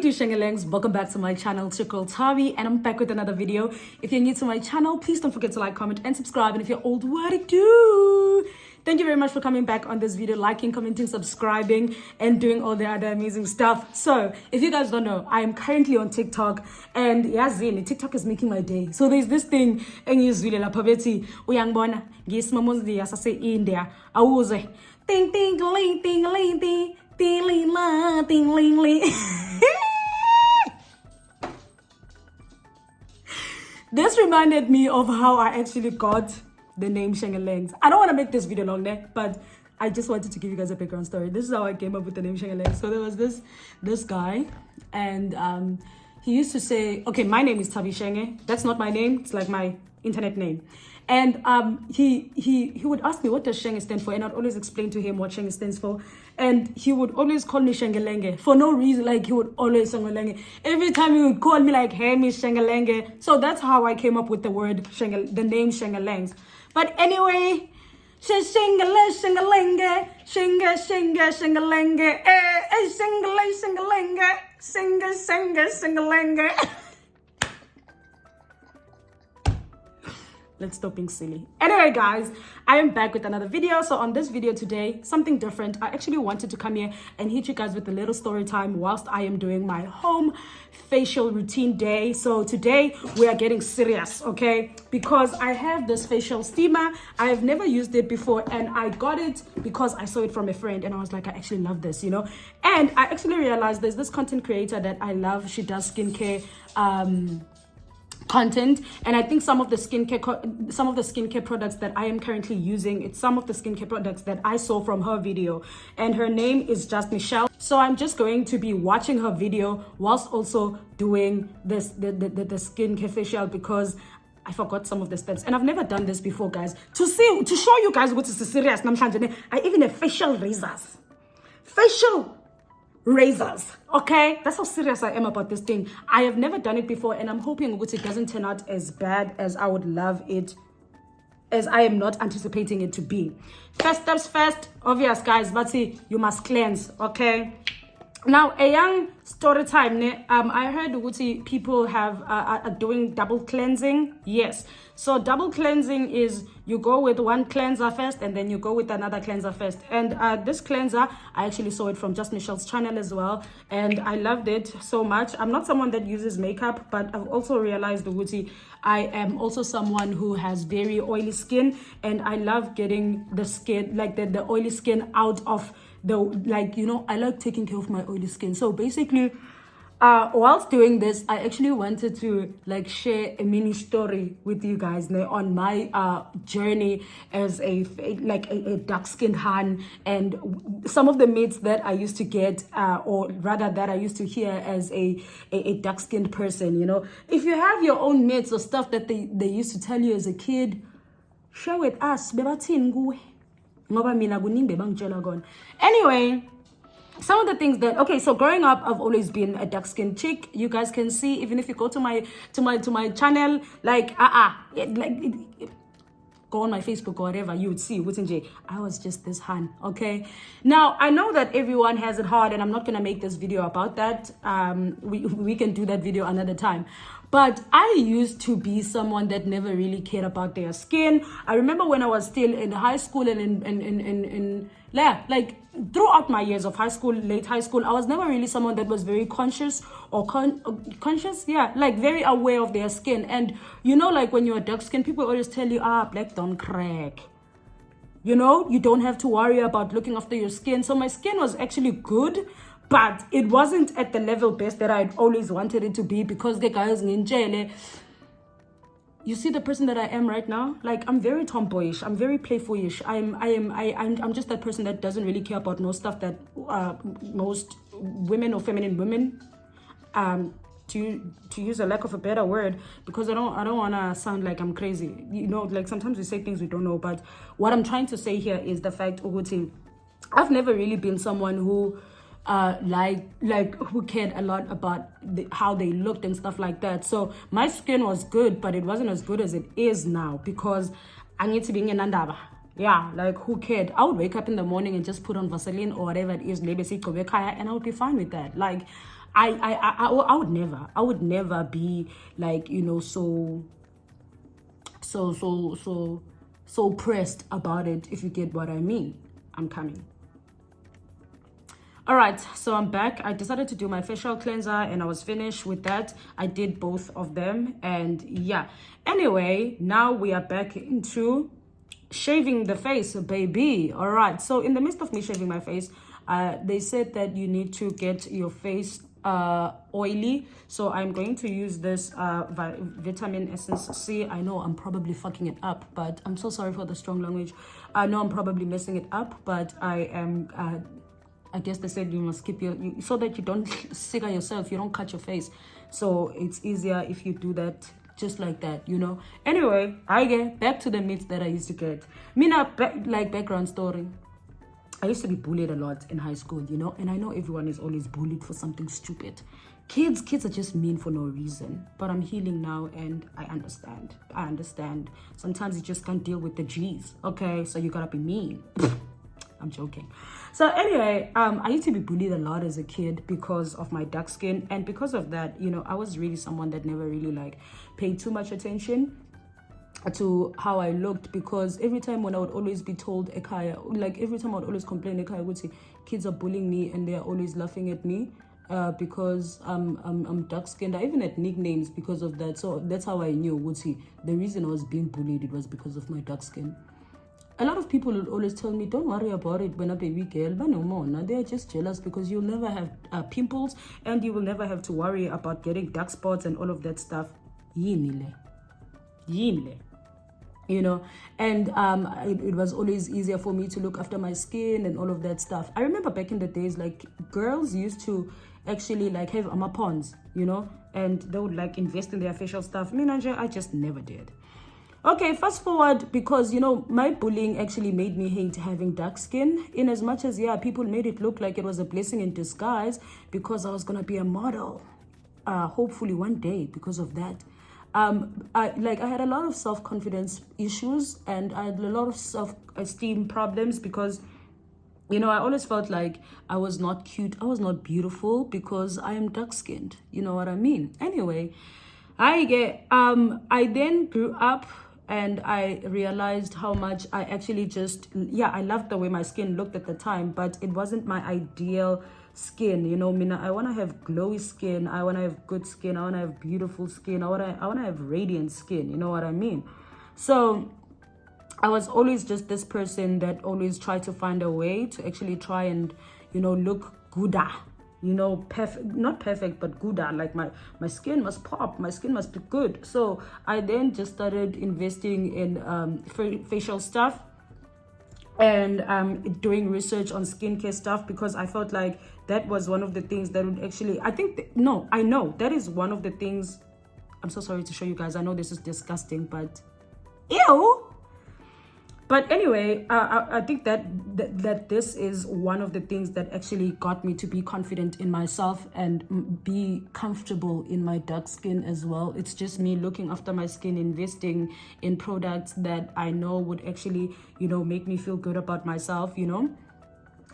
Wadidoo Shengelengs, welcome back to my channel. It's your girl Tavi, and I'm back with another video. If you're new to my channel, please don't forget to like, comment, and subscribe. And if you're old, Wadidoo, thank you very much for coming back on this video, liking, commenting, subscribing, and doing all the other amazing stuff. So, if you guys don't know, I am currently on TikTok, and yazini, TikTok is making my day. So there's this thing, engizwile la phabeti uyangibona ngisimomozi yasase India awuze ting ting ling ting ling ting ting ling la ting ling ling. This reminded me of how I actually got the name Shengelengs. I don't want to make this video long there, but I just wanted to give you guys a background story. This is how I came up with the name Shengelengs. So there was this guy, and he used to say, okay, my name is Tavi Shenge. That's not my name. It's like my internet name. And he would ask me, what does Shenge stand for? And I'd always explain to him what Shenge stands for. And he would always call me Shengelenge for no reason. Like, he would always Shengelenge. Every time he would call me like, hey, Miss Shengelenge. So that's how I came up with the word the name Shengelengs. But anyway, Shengelenge, Shengelenge, Shengelenge. Let's stop being silly. Anyway, guys, I am back with another video. So on this video today, something different. I actually wanted to come here and hit you guys with a little story time whilst I am doing my home facial routine day. So today we are getting serious, okay? Because I have this facial steamer. I have never used it before, and I got it because I saw it from a friend, and I was like, I actually love this, you know? And I actually realized there's this content creator that I love. She does skincare content, and I think some of the skincare products that I am currently using, it's some of the skincare products that I saw from her video, and her name is just Michelle. So I'm just going to be watching her video whilst also doing the skincare facial, because I forgot some of the steps, and I've never done this before, guys. To show you guys what is serious, I even have facial razors, okay? That's how serious I am about this thing. I have never done it before, and I'm hoping it doesn't turn out as bad as I would love it, as I am not anticipating it to be. First steps first, obvious, guys, but see, you must cleanse, okay? Now, a young story time, I heard people are doing double cleansing. Yes. So double cleansing is you go with one cleanser first, and then you go with another cleanser first. And this cleanser, I actually saw it from Just Michelle's channel as well, and I loved it so much. I'm not someone that uses makeup, but I've also realized I am also someone who has very oily skin, and I love getting the skin, like the oily skin out of I like taking care of my oily skin. So basically, whilst doing this, I actually wanted to share a mini story with you guys on my journey as a dark-skinned Han, and some of the myths that I used to get, or rather that I used to hear as a dark-skinned person. You know, if you have your own myths or stuff that they used to tell you as a kid, share with us. Anyway, some of the things that, okay, so growing up, I've always been a dark-skinned chick. You guys can see, even if you go to my channel, go on my Facebook or whatever, you would see I was just this Han, okay? Now, I know that everyone has it hard, and I'm not gonna make this video about that. We can do that video another time. But I used to be someone that never really cared about their skin. I remember when I was still in high school and throughout my years of high school, late high school, I was never really someone that was very conscious or very aware of their skin. And you know, like when you're dark skin, people always tell you, black don't crack. You know, you don't have to worry about looking after your skin. So my skin was actually good, but it wasn't at the level best that I'd always wanted it to be, because the guys in jail. You see the person that I am right now? Like, I'm very tomboyish. I'm very playfulish. I'm just that person that doesn't really care about most stuff that most women or feminine women, to use a lack of a better word, because I don't want to sound like I'm crazy. You know, like sometimes we say things we don't know. But what I'm trying to say here is the fact, I've never really been someone who who cared a lot about how they looked and stuff like that. So my skin was good, but it wasn't as good as it is now, because I need to be in Nandaba. Yeah, like who cared? I would wake up in the morning and just put on Vaseline or whatever it is, and I would be fine with that. Like, I would never be like, you know, so pressed about it, if you get what I mean. I'm coming. All right, so I'm back. I decided to do my facial cleanser and I was finished with that. I did both of them, and yeah. Anyway, now we are back into shaving the face, baby. All right, so in the midst of me shaving my face, they said that you need to get your face oily. So I'm going to use this vitamin essence C. I know I'm probably fucking it up, but I'm so sorry for the strong language. I know I'm probably messing it up, but I am I guess they said you must keep so that you don't cigar yourself, you don't cut your face. So it's easier if you do that just like that, you know. Anyway, I get back to the myths that I used to get. Like background story. I used to be bullied a lot in high school, you know, and I know everyone is always bullied for something stupid. Kids are just mean for no reason. But I'm healing now and I understand. Sometimes you just can't deal with the G's, okay? So you gotta be mean. I'm joking. So anyway, I used to be bullied a lot as a kid because of my dark skin, and because of that, you know, I was really someone that never really like paid too much attention to how I looked, because every time when I would always be told Ekaya, like every time I would always complain, Ekaya would say kids are bullying me and they are always laughing at me because I'm dark skinned. I even had nicknames because of that. So that's how I knew, would see, the reason I was being bullied, it was because of my dark skin. A lot of people will always tell me, don't worry about it when a baby girl, but no more. Now they're just jealous because you'll never have pimples and you will never have to worry about getting dark spots and all of that stuff. Yinile. You know, and it was always easier for me to look after my skin and all of that stuff. I remember back in the days, like girls used to actually like have amapons, you know, and they would like invest in their facial stuff. I just never did. Okay, fast forward, because, you know, my bullying actually made me hate having dark skin, in as much as, yeah, people made it look like it was a blessing in disguise because I was going to be a model, hopefully one day because of that. I had a lot of self-confidence issues and I had a lot of self-esteem problems because, you know, I always felt like I was not cute, I was not beautiful because I am dark-skinned, you know what I mean? Anyway, I then grew up and I realized how much I actually I loved the way my skin looked at the time, but it wasn't my ideal skin, you know. I want to have glowy skin, I want to have good skin, I want to have beautiful skin, I want to have radiant skin, you know what I mean? So I was always just this person that always tried to find a way to actually try and, you know, look gooder. You know, not perfect, but good. Like my skin must pop, my skin must be good. So I then just started investing in facial stuff and doing research on skincare stuff, because I felt like that was one of the things that would actually, I know that is one of the things. I'm so sorry to show you guys. I know this is disgusting, but ew. But anyway, I think that this is one of the things that actually got me to be confident in myself and be comfortable in my dark skin as well. It's just me looking after my skin, investing in products that I know would actually, you know, make me feel good about myself, you know.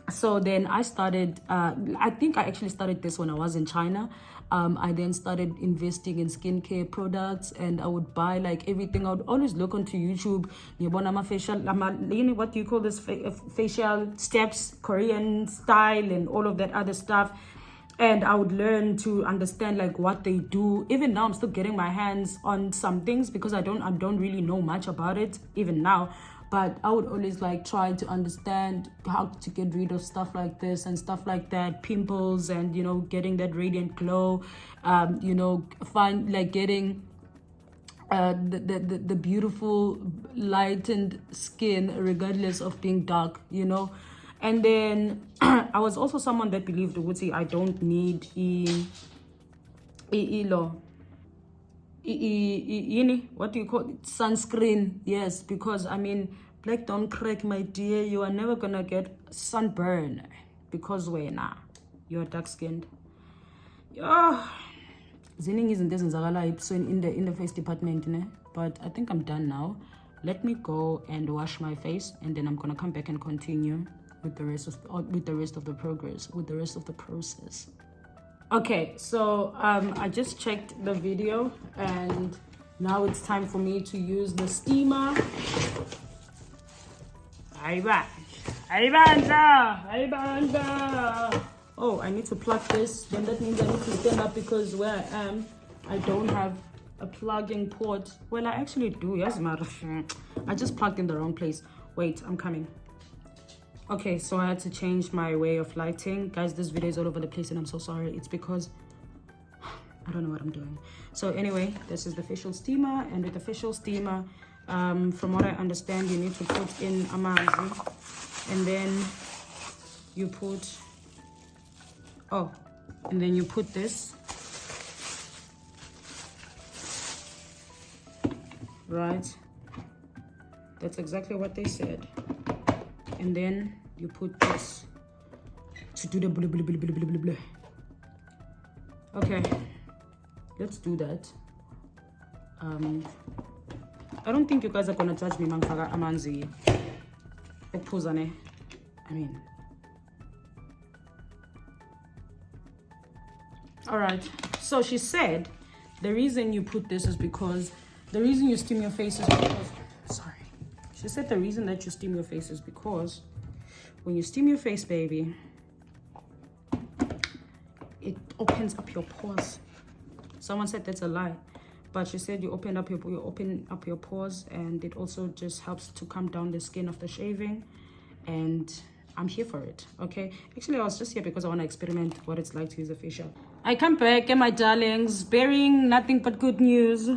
So then I started, I think I actually started this when I was in China. I then started investing in skincare products and I would buy like everything. I would always look onto YouTube, what do you call this, facial steps, Korean style and all of that other stuff. And I would learn to understand like what they do. Even now I'm still getting my hands on some things because I don't really know much about it even now. But I would always like try to understand how to get rid of stuff like this and stuff like that, pimples, and, you know, getting that radiant glow, you know, getting the beautiful lightened skin regardless of being dark, you know. And then I was also someone that believed, I don't need what do you call it? Sunscreen. Yes, because black don't crack, my dear. You are never gonna get sunburn because you're dark skinned. Ziningi izinto ezenzakalayo ebusweni in the face department, ne? But I think I'm done now. Let me go and wash my face, and then I'm gonna come back and continue with the rest of the process. Okay, so I just checked the video and now it's time for me to use the steamer. Oh, I need to plug this. Then that means I need to stand up because where I am, I don't have a plugging port. Well, I actually do. Yes, I just plugged in the wrong place. Wait, I'm coming. Okay, so I had to change my way of lighting. Guys, this video is all over the place and I'm so sorry. It's because I don't know what I'm doing. So anyway, this is the facial steamer, and with the facial steamer, from what I understand, you need to put in amanzi, and then you put, and then you put this, right? That's exactly what they said. And then you put this to do the blah, blah, blah, blah, blah, blah, blah. Okay, let's do that. I don't think you guys are gonna judge me mangfaka amanzi ephuzane. I mean, all right. So she said the reason you put this is because the reason you steam your face is because, sorry. She said the reason that you steam your face is because when you steam your face, baby, it opens up your pores. Someone said that's a lie, but she said you open up your pores, and it also just helps to calm down the skin after shaving. And I'm here for it. Okay, actually I was just here because I want to experiment what it's like to use a facial. I come back, my darlings, bearing nothing but good news.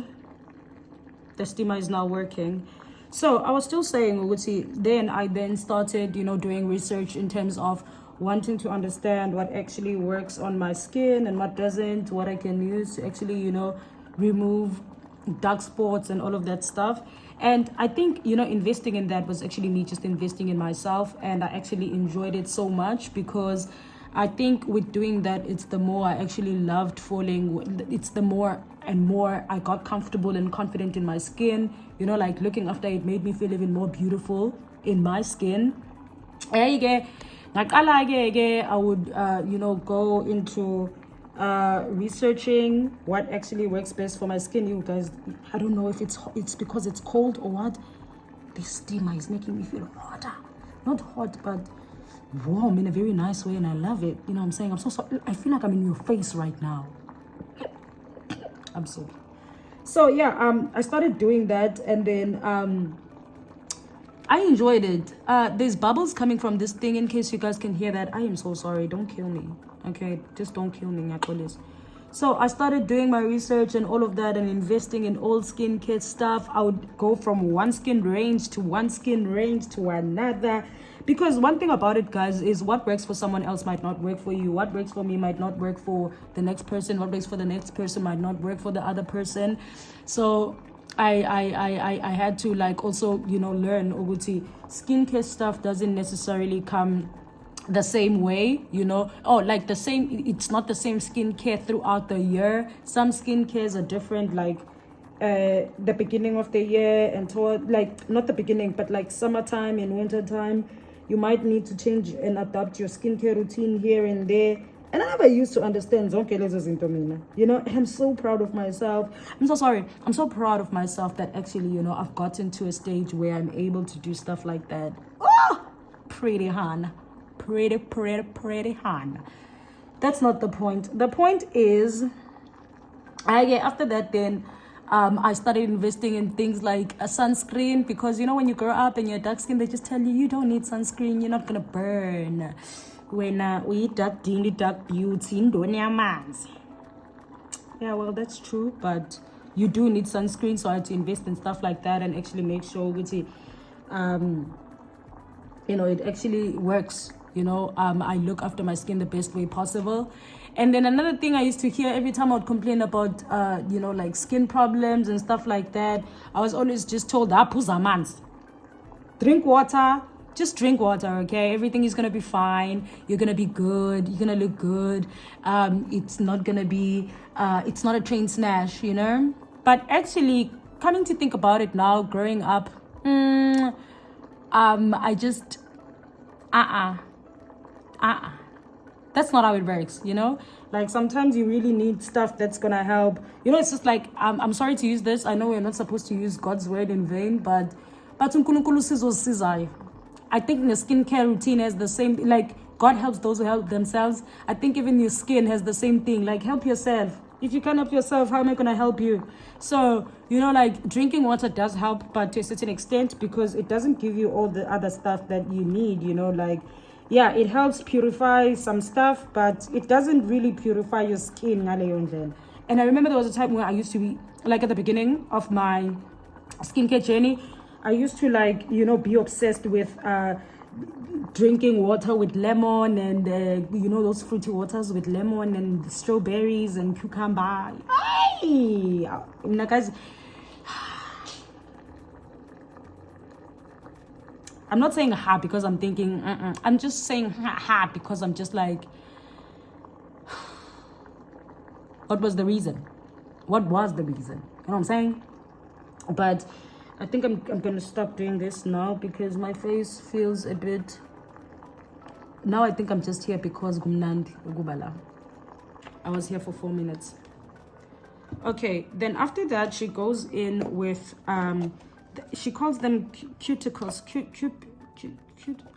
The steamer is now working. So I was still saying, then I started, doing research in terms of wanting to understand what actually works on my skin and what doesn't, what I can use to actually, remove dark spots and all of that stuff. And I think, investing in that was actually me just investing in myself. And I actually enjoyed it so much because I think with doing that, it's the more I actually loved falling. It's the more and more I got comfortable and confident in my skin. Like looking after it made me feel even more beautiful in my skin. I would, go into researching what actually works best for my skin. You guys, I don't know if it's because it's cold or what. This steamer is making me feel hotter. Not hot, but warm in a very nice way, and I love it. You know what I'm saying? I'm so sorry. I feel like I'm in your face right now. I'm so yeah, I started doing that, and then I enjoyed it. There's bubbles coming from this thing. In case you guys can hear that, I am so sorry. Don't kill me, okay? Just don't kill me, I promise. So I started doing my research and all of that, and investing in all skincare stuff. I would go from one skin range to another. Because one thing about it, guys, is what works for someone else might not work for you. What works for me might not work for the next person. What works for the next person might not work for the other person. So I had to also, learn Oguti. Skincare stuff doesn't necessarily come the same way, the same. It's not the same skincare throughout the year. Some skincares are different, the beginning of the year and toward not the beginning, but summertime and winter time. You might need to change and adapt your skincare routine here and there. And I never used to understand zonke lezo zinto mina. And I'm so proud of myself. I'm so sorry. I'm so proud of myself that actually, I've gotten to a stage where I'm able to do stuff like that. Oh, pretty Han. Pretty Han. That's not the point. The point is, after that then, I started investing in things like a sunscreen, because when you grow up and you're dark skin, they just tell you don't need sunscreen, you're not gonna burn. When we dark beauty, yeah, well, that's true, but you do need sunscreen. So I had to invest in stuff like that and actually make sure it actually works. I look after my skin the best way possible. And then another thing I used to hear every time I would complain about, skin problems and stuff like that, I was always just told, drink water, just drink water, okay? Everything is going to be fine. You're going to be good. You're going to look good. It's not going to be, it's not a train smash, But actually, coming to think about it now, growing up, I just, That's not how it works, you know? Like sometimes you really need stuff that's gonna help. You know, it's just like I'm sorry to use this. I know we're not supposed to use God's word in vain, but uNkulunkulu sizayo. I think the skincare routine has the same, like God helps those who help themselves. I think even your skin has the same thing. Like help yourself. If you can't help yourself, how am I gonna help you? So, you know, like drinking water does help, but to a certain extent, because it doesn't give you all the other stuff that you need, you know, like, yeah, it helps purify some stuff, but it doesn't really purify your skin. And I remember there was a time where I used to be, like at the beginning of my skincare journey, I used to like, you know, be obsessed with drinking water with lemon and, you know, those fruity waters with lemon and strawberries and cucumber. Hey! Guys, I'm not saying ha because I'm thinking, I'm just saying ha because I'm just like, what was the reason? What was the reason? You know what I'm saying? But I think I'm going to stop doing this now because my face feels a bit... Now I think I'm just here because Gumnand Gubala. I was here for 4 minutes. Okay, then after that, she goes in with... she calls them cuticles. Cute.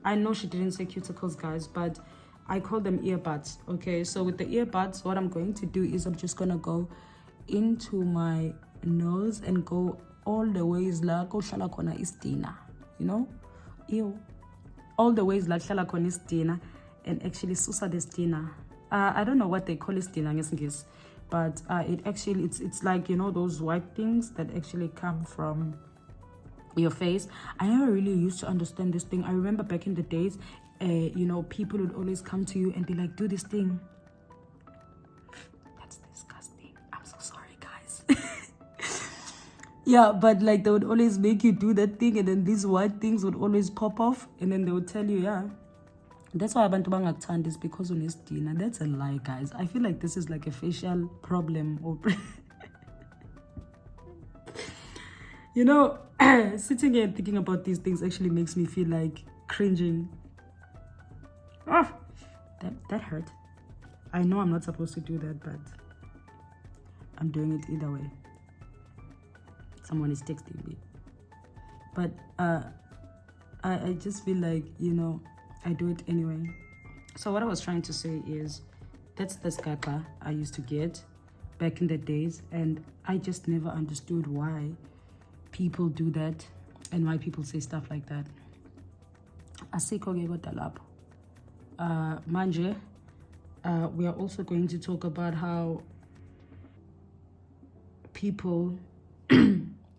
I know she didn't say cuticles, guys, but I call them earbuds. Okay, so with the earbuds, what I'm going to do is I'm just going to go into my nose and go all the ways like shala kona istina, you know, ew, all the ways like shala kona istina, and actually susa destina. I don't know what they call istina, guess, but it actually it's like, you know, those white things that actually come from your face. I never really used to understand this thing. I remember back in the days, you know, people would always come to you and be like, do this thing. That's disgusting. I'm so sorry, guys. Yeah, but like they would always make you do that thing, and then these white things would always pop off, and then they would tell you, yeah, that's why abantu bangakuthandi is because unestina. That's a lie, guys. I feel like this is like a facial problem or you know, sitting here and thinking about these things actually makes me feel like cringing. Oh, that hurt. I know I'm not supposed to do that, but I'm doing it either way. Someone is texting me. But I just feel like, you know, I do it anyway. So what I was trying to say is, that's the skaka I used to get back in the days, and I just never understood why people do that and why people say stuff like that. Asikho ke kodwa lapho. Manje, we are also going to talk about how people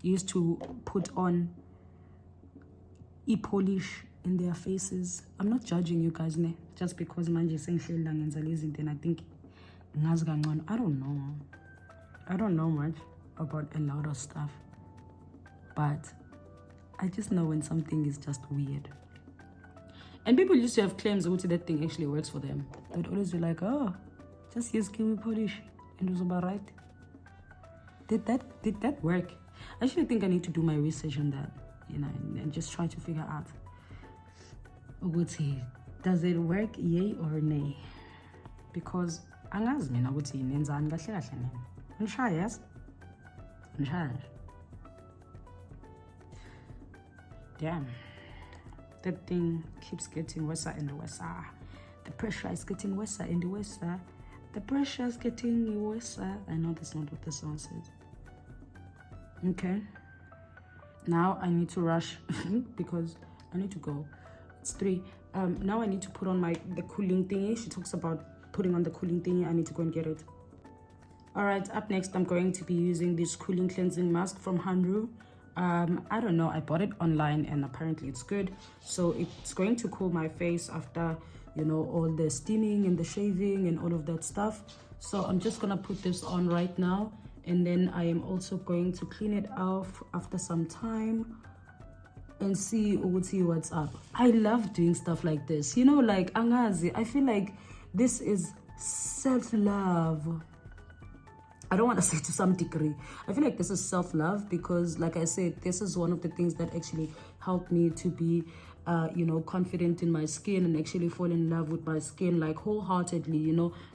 used to put on e-polish in their faces. I'm not judging you guys, ne? Just because manje sengihlela ngenza lezi zinto and I think ngazi kangcono. I don't know much about a lot of stuff, but I just know when something is just weird. And people used to have claims that that thing actually works for them. They'd always be like, oh, just use kiwi polish and it was about right. Did that work? I actually think I need to do my research on that, you know, and just try to figure out, does it work, yay or nay? Because angazi mina ukuthi nenzani kahle kahle mina. Ngishaya, yes? Ngishaya. Damn. That thing keeps getting worse and worse. The pressure is getting worse and worse. The pressure is getting worse. I know that's not what the song says. Okay. Now I need to rush because I need to go. It's 3. Now I need to put on the cooling thingy. She talks about putting on the cooling thingy. I need to go and get it. All right. Up next, I'm going to be using this cooling cleansing mask from Hanru. I don't know, I bought it online and apparently it's good. So it's going to cool my face after, you know, all the steaming and the shaving and all of that stuff. So I'm just gonna put this on right now, and then I am also going to clean it off after some time and see what's up. I love doing stuff like this, you know, like angazi. I feel like this is self-love. I don't want to say to some degree, I feel like this is self-love, because like I said, this is one of the things that actually helped me to be confident in my skin and actually fall in love with my skin, like wholeheartedly,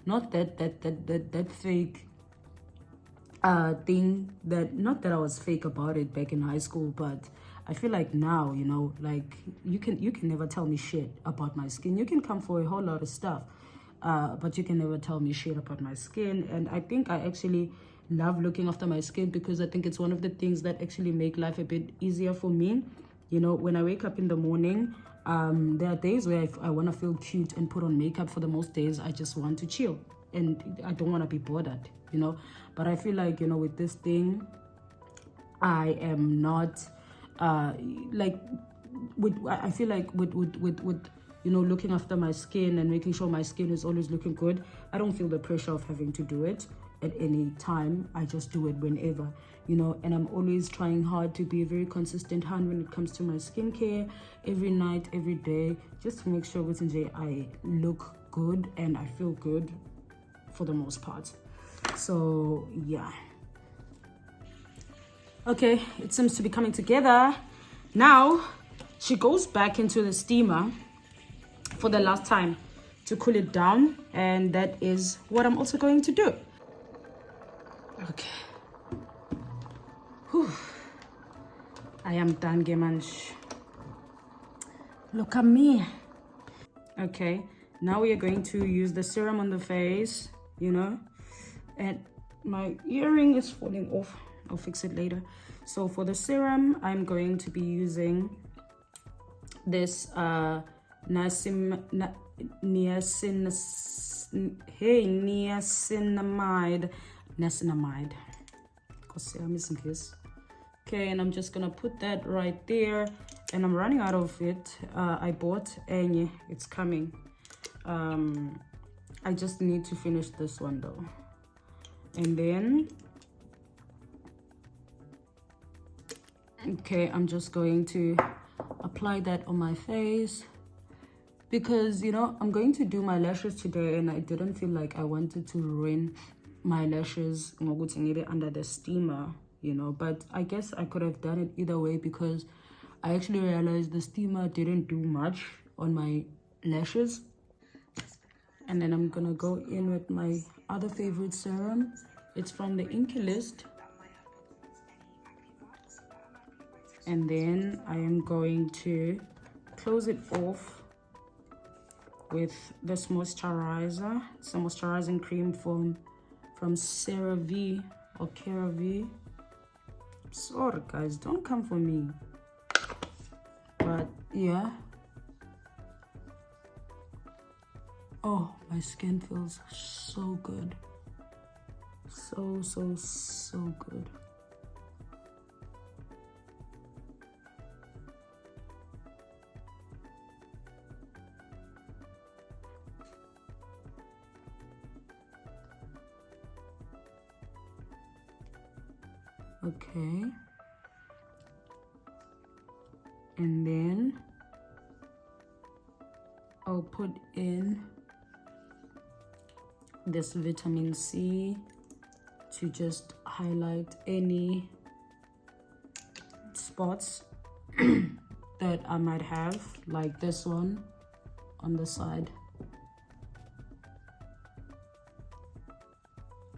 not that fake thing, that not that I was fake about it back in high school, but I feel like now, like you can never tell me shit about my skin. You can come for a whole lot of stuff, but you can never tell me shit about my skin. And I think I actually love looking after my skin, because I think it's one of the things that actually make life a bit easier for me. When I wake up in the morning, there are days where I want to feel cute and put on makeup. For the most days, I just want to chill and I don't want to be bothered, But I feel like, with this thing, I am not I feel like with looking after my skin and making sure my skin is always looking good, I don't feel the pressure of having to do it at any time. I just do it whenever, and I'm always trying hard to be a very consistent hand when it comes to my skincare, every night, every day, just to make sure I look good and I feel good for the most part. So yeah. Okay, it seems to be coming together. Now, she goes back into the steamer for the last time to cool it down. And that is what I'm also going to do. Okay. Whew. I am done, Gemansh. Look at me. Okay, now we are going to use the serum on the face, and my earring is falling off. I'll fix it later. So for the serum, I'm going to be using this niacinamide. Okay, and I'm just gonna put that right there, and I'm running out of it. I bought and it's coming. I just need to finish this one though, and then okay, I'm just going to apply that on my face, because I'm going to do my lashes today, and I didn't feel like I wanted to ruin my lashes under the steamer, but I guess I could have done it either way, because I actually realized the steamer didn't do much on my lashes. And then I'm gonna go in with my other favorite serum. It's from the Inky List. And then I am going to close it off with this moisturizer. It's a moisturizing cream from CeraVe or CeraVe. Sorry guys, don't come for me. But yeah. Oh, my skin feels so good. So good. Okay. And then I'll put in this vitamin C to just highlight any spots that I might have, like this one on the side.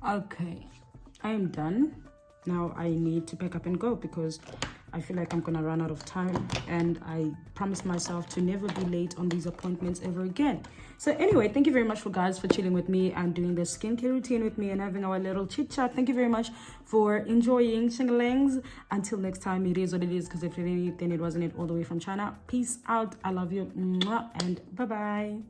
Okay, I am done. Now I need to pack up and go, because I feel like I'm gonna run out of time, and I promised myself to never be late on these appointments ever again. So anyway, thank you very much for chilling with me and doing the skincare routine with me and having our little chit chat. Thank you very much for enjoying Shengelengs. Until next time, it is what it is, because if it ain't, then it wasn't it, all the way from China. Peace out. I love you. Mwah, and bye-bye.